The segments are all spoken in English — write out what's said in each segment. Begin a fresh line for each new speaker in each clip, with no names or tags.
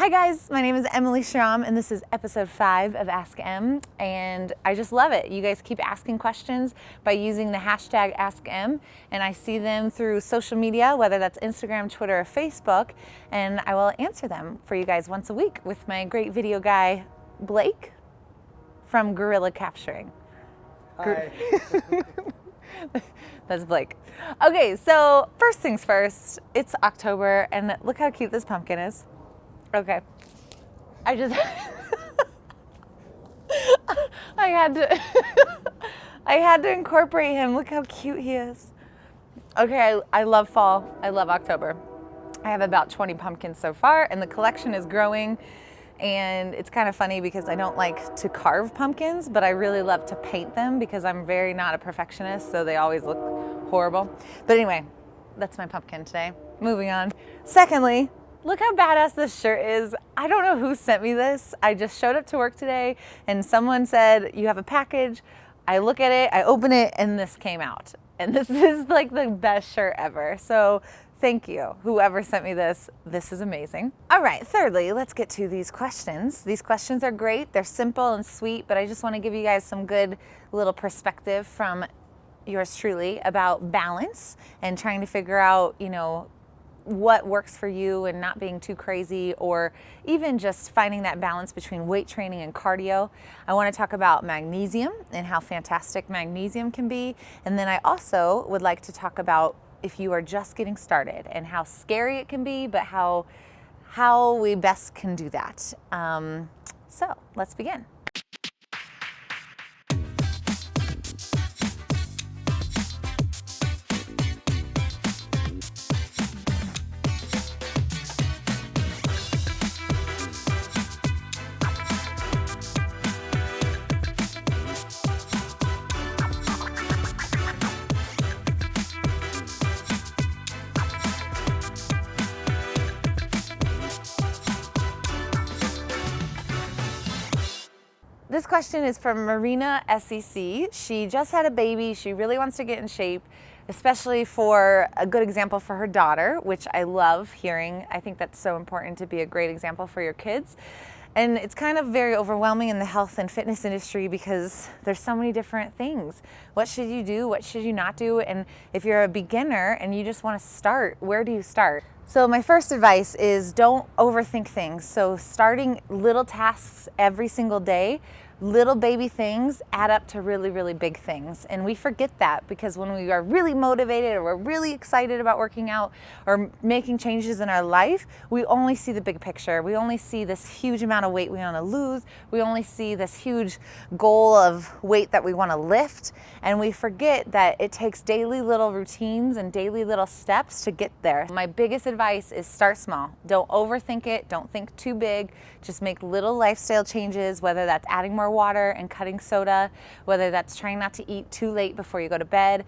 Hi guys, my name is Emily Schromm and this is episode 5 of Ask Em, and I just love it. You guys keep asking questions by using the hashtag AskEm, and I see them through social media, whether that's Instagram, Twitter, or Facebook, and I will answer them for you guys once a week with my great video guy, Blake from Gorilla Capturing.
Hi.
That's Blake. Okay, so first things first, it's October and look how cute this pumpkin is. Okay. I just I had to incorporate him. Look how cute he is. Okay, I love fall. I love October. I have about 20 pumpkins so far and the collection is growing. And it's kind of funny because I don't like to carve pumpkins, but I really love to paint them because I'm very not a perfectionist, so they always look horrible. But anyway, that's my pumpkin today. Moving on. Secondly, look how badass this shirt is. I don't know who sent me this. I just showed up to work today and someone said, you have a package. I look at it, I open it, and this came out. And this is like the best shirt ever. So thank you, whoever sent me this. This is amazing. All right, thirdly, let's get to these questions. These questions are great. They're simple and sweet, but I just want to give you guys some good little perspective from yours truly about balance and trying to figure out, what works for you and not being too crazy, or even just finding that balance between weight training and cardio. I want to talk about magnesium and how fantastic magnesium can be. And then I also would like to talk about if you are just getting started and how scary it can be, but how we best can do that. So let's begin. This question is from Marina SEC. She just had a baby. She really wants to get in shape, especially for a good example for her daughter, which I love hearing. I think that's so important to be a great example for your kids. And it's kind of very overwhelming in the health and fitness industry because there's so many different things. What should you do? What should you not do? And if you're a beginner and you just want to start, where do you start? So my first advice is don't overthink things. So starting little tasks every single day, little baby things add up to really, really big things. And we forget that because when we are really motivated or we're really excited about working out or making changes in our life, we only see the big picture. We only see this huge amount of weight we want to lose. We only see this huge goal of weight that we want to lift. And we forget that it takes daily little routines and daily little steps to get there. My biggest advice is start small. Don't overthink it. Don't think too big. Just make little lifestyle changes, whether that's adding more water and cutting soda, whether that's trying not to eat too late before you go to bed.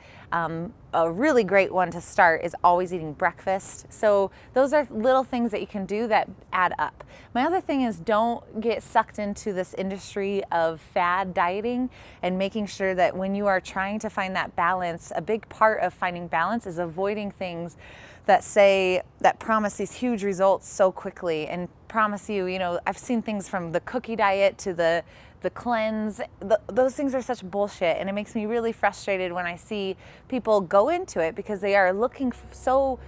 A really great one to start is always eating breakfast. So those are little things that you can do that add up. My other thing is don't get sucked into this industry of fad dieting and making sure that when you are trying to find that balance, a big part of finding balance is avoiding things that promise these huge results so quickly and promise you, I've seen things from the cookie diet to the cleanse. Those things are such bullshit, and it makes me really frustrated when I see people go into it because they are looking so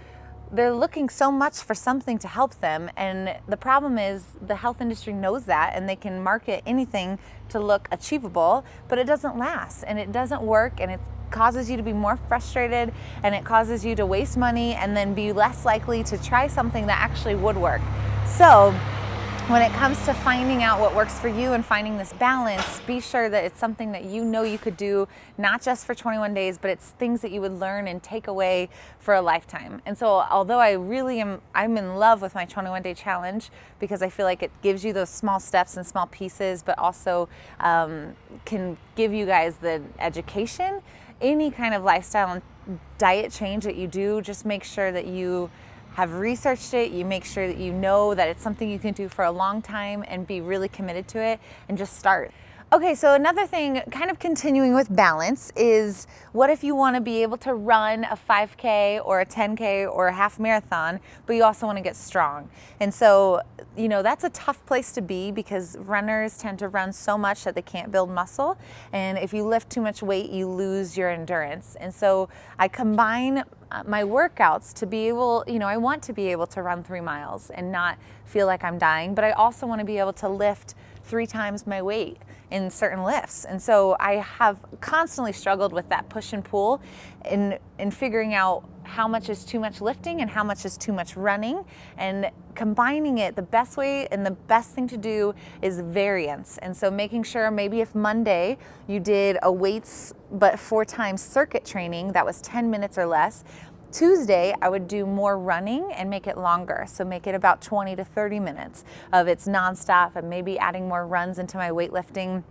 much for something to help them. And the problem is the health industry knows that, and they can market anything to look achievable, but it doesn't last and it doesn't work, and it causes you to be more frustrated, and it causes you to waste money and then be less likely to try something that actually would work. So when it comes to finding out what works for you and finding this balance, be sure that it's something that you could do, not just for 21 days, but it's things that you would learn and take away for a lifetime. And so although I'm in love with my 21-day challenge because I feel like it gives you those small steps and small pieces, but also can give you guys the education. Any kind of lifestyle and diet change that you do, just make sure that you have researched it, you make sure that you know that it's something you can do for a long time and be really committed to it and just start. Okay, so another thing, kind of continuing with balance, is what if you want to be able to run a 5K or a 10K or a half marathon, but you also want to get strong? And so, that's a tough place to be because runners tend to run so much that they can't build muscle. And if you lift too much weight, you lose your endurance. And so I combine my workouts to be able, I want to be able to run 3 miles and not feel like I'm dying, but I also want to be able to lift 3 times my weight in certain lifts. And so I have constantly struggled with that push and pull in figuring out how much is too much lifting and how much is too much running, and combining it. The best way and the best thing to do is variance. And so making sure maybe if Monday you did a weights but 4 times circuit training that was 10 minutes or less, Tuesday, I would do more running and make it longer. So make it about 20 to 30 minutes of it's nonstop, and maybe adding more runs into my weightlifting.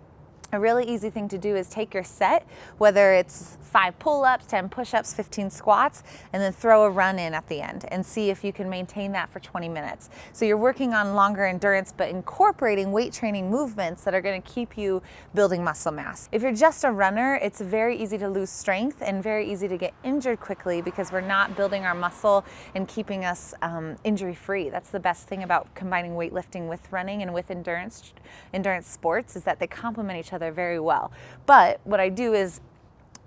A really easy thing to do is take your set, whether it's 5 pull-ups, 10 push-ups, 15 squats, and then throw a run in at the end and see if you can maintain that for 20 minutes. So you're working on longer endurance, but incorporating weight training movements that are going to keep you building muscle mass. If you're just a runner, it's very easy to lose strength and very easy to get injured quickly because we're not building our muscle and keeping us injury-free. That's the best thing about combining weightlifting with running and with endurance sports, is that they complement each other very well. But what I do is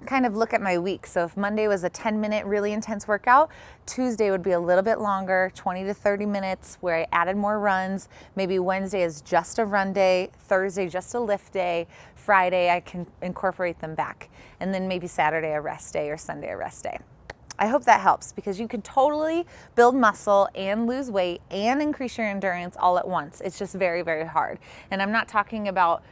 kind of look at my week. So if Monday was a 10-minute really intense workout, Tuesday would be a little bit longer, 20 to 30 minutes, where I added more runs. Maybe Wednesday is just a run day, Thursday just a lift day, Friday I can incorporate them back, and then maybe Saturday a rest day or Sunday a rest day. I hope that helps, because you can totally build muscle and lose weight and increase your endurance all at once. It's just very, very hard. And I'm not talking about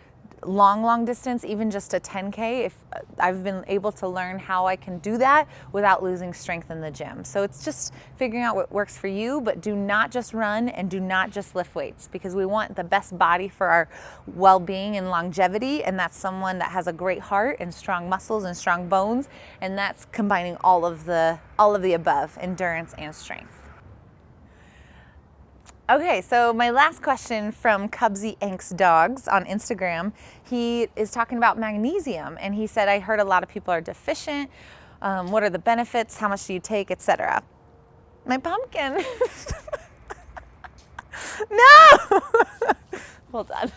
long distance, even just a 10K. If I've been able to learn how I can do that without losing strength in the gym. So it's just figuring out what works for you, but do not just run and do not just lift weights, because we want the best body for our well-being and longevity, and that's someone that has a great heart and strong muscles and strong bones, and that's combining all of the above, endurance and strength. Okay, so my last question from Cubsy Angst Dogs on Instagram, he is talking about magnesium, and he said, I heard a lot of people are deficient. What are the benefits? How much do you take, etc.? My pumpkin. No! Hold on.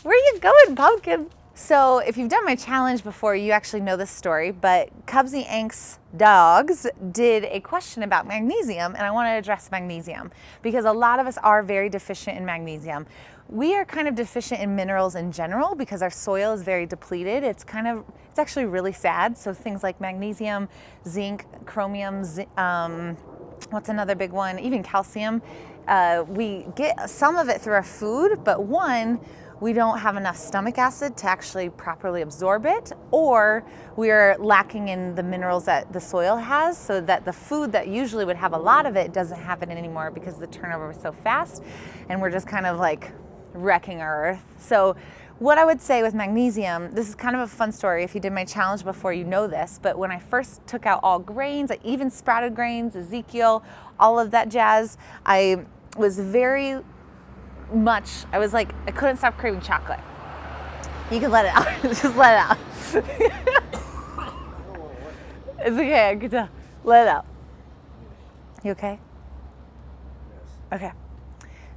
Where are you going, pumpkin? So if you've done my challenge before, you actually know this story, but Cubsy Angst Dogs did a question about magnesium, and I want to address magnesium because a lot of us are very deficient in magnesium. We are kind of deficient in minerals in general because our soil is very depleted. It's actually really sad. So things like magnesium, zinc, chromium, what's another big one? Even calcium. We get some of it through our food, but we don't have enough stomach acid to actually properly absorb it, or we are lacking in the minerals that the soil has, so that the food that usually would have a lot of it doesn't have it anymore because the turnover is so fast, and we're just kind of like wrecking our earth. So what I would say with magnesium, this is kind of a fun story. If you did my challenge before, you know this, but when I first took out all grains, even sprouted grains, Ezekiel, all of that jazz, I was I couldn't stop craving chocolate. You can let it out. Just let it out. It's okay. I can tell. Let it out. You okay? Yes. Okay.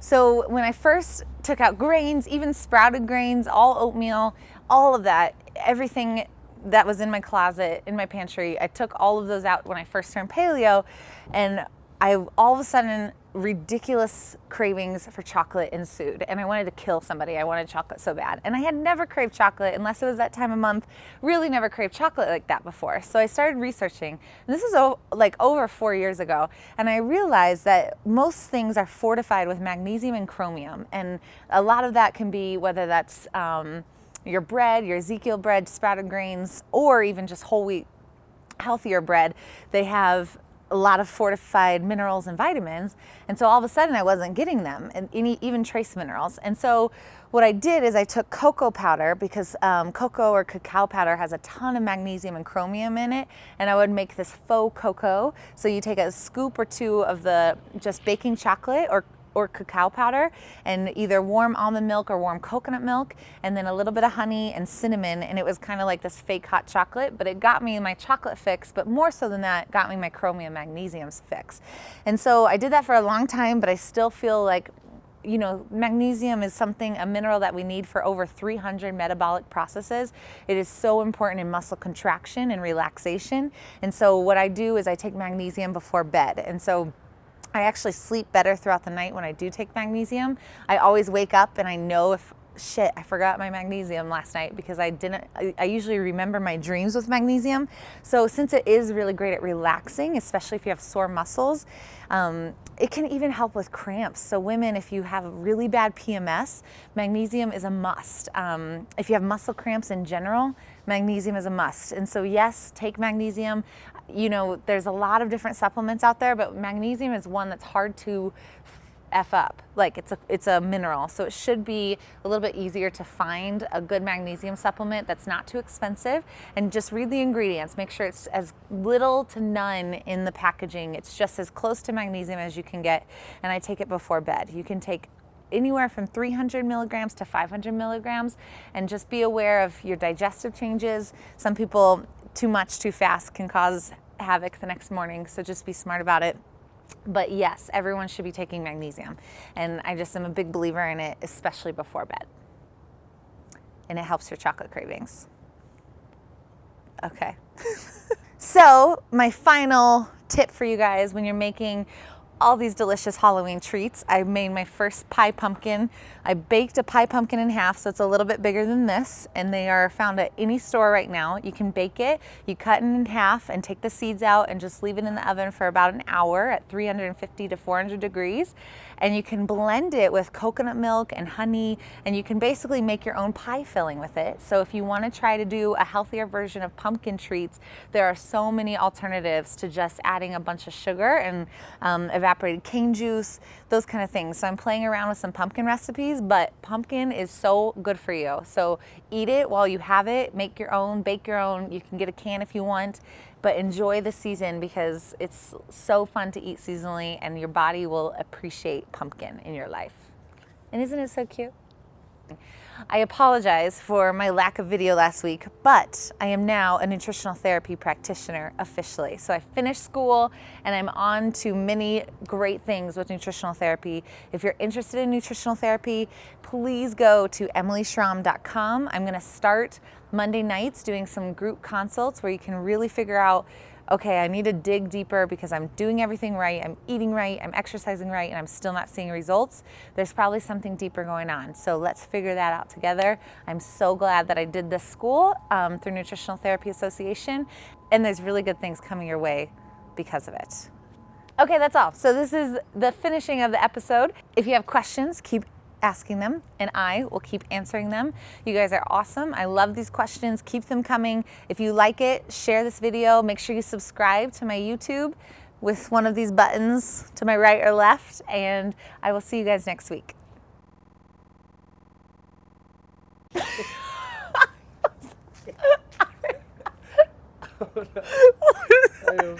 So when I first took out grains, even sprouted grains, all oatmeal, all of that, everything that was in my closet, in my pantry, I took all of those out when I first turned paleo, and I all of a sudden ridiculous cravings for chocolate ensued, and I wanted to kill somebody. I wanted chocolate so bad, and I had never craved chocolate unless it was that time of month. Really never craved chocolate like that before. So I started researching, and this is like over 4 years ago, and I realized that most things are fortified with magnesium and chromium, and a lot of that can be whether that's your bread, your Ezekiel bread, sprouted grains, or even just whole wheat healthier bread. They have a lot of fortified minerals and vitamins, and so all of a sudden I wasn't getting them, and even trace minerals. And so what I did is I took cocoa powder, because cocoa or cacao powder has a ton of magnesium and chromium in it, and I would make this faux cocoa. So you take a scoop or two of the just baking chocolate, or or cacao powder and either warm almond milk or warm coconut milk, and then a little bit of honey and cinnamon, and it was kind of like this fake hot chocolate, but it got me my chocolate fix, but more so than that, it got me my chromium magnesium's fix. And so I did that for a long time, but I still feel like, you know, magnesium is a mineral that we need for over 300 metabolic processes. It is so important in muscle contraction and relaxation. And so what I do is I take magnesium before bed. And so I actually sleep better throughout the night when I do take magnesium. I always wake up and I know if, shit, I forgot my magnesium last night, because I usually remember my dreams with magnesium. So since it is really great at relaxing, especially if you have sore muscles, it can even help with cramps. So women, if you have really bad PMS, magnesium is a must. If you have muscle cramps in general, magnesium is a must. And so yes, take magnesium. You know, there's a lot of different supplements out there, but magnesium is one that's hard to F up. Like it's a mineral, so it should be a little bit easier to find a good magnesium supplement that's not too expensive. And just read the ingredients, make sure it's as little to none in the packaging. It's just as close to magnesium as you can get, and I take it before bed. You can take anywhere from 300 milligrams to 500 milligrams, and just be aware of your digestive changes. Some people, too much too fast can cause havoc the next morning, so just be smart about it. But yes, everyone should be taking magnesium, and I just am a big believer in it, especially before bed. And it helps your chocolate cravings. Okay. So my final tip for you guys, when you're making all these delicious Halloween treats, I made my first pie pumpkin. I baked a pie pumpkin in half, so it's a little bit bigger than this, and they are found at any store right now. You can bake it, you cut it in half and take the seeds out and just leave it in the oven for about an hour at 350 to 400 degrees. And you can blend it with coconut milk and honey, and you can basically make your own pie filling with it. So if you want to try to do a healthier version of pumpkin treats, there are so many alternatives to just adding a bunch of sugar and evaporated cane juice, those kind of things. So I'm playing around with some pumpkin recipes, but pumpkin is so good for you. So eat it while you have it, make your own, bake your own. You can get a can if you want, but enjoy the season because it's so fun to eat seasonally, and your body will appreciate pumpkin in your life. And isn't it so cute? I apologize for my lack of video last week, but I am now a nutritional therapy practitioner officially. So I finished school and I'm on to many great things with nutritional therapy. If you're interested in nutritional therapy, please go to emilyschromm.com. I'm gonna start Monday nights doing some group consults where you can really figure out, okay, I need to dig deeper because I'm doing everything right, I'm eating right, I'm exercising right, and I'm still not seeing results. There's probably something deeper going on. So let's figure that out together. I'm so glad that I did this school through Nutritional Therapy Association, and there's really good things coming your way because of it. Okay, that's all. So this is the finishing of the episode. If you have questions, keep asking them, and I will keep answering them. You guys are awesome. I love these questions. Keep them coming. If you like it, share this video. Make sure you subscribe to my YouTube with one of these buttons to my right or left, and I will see you guys next week. Oh, no.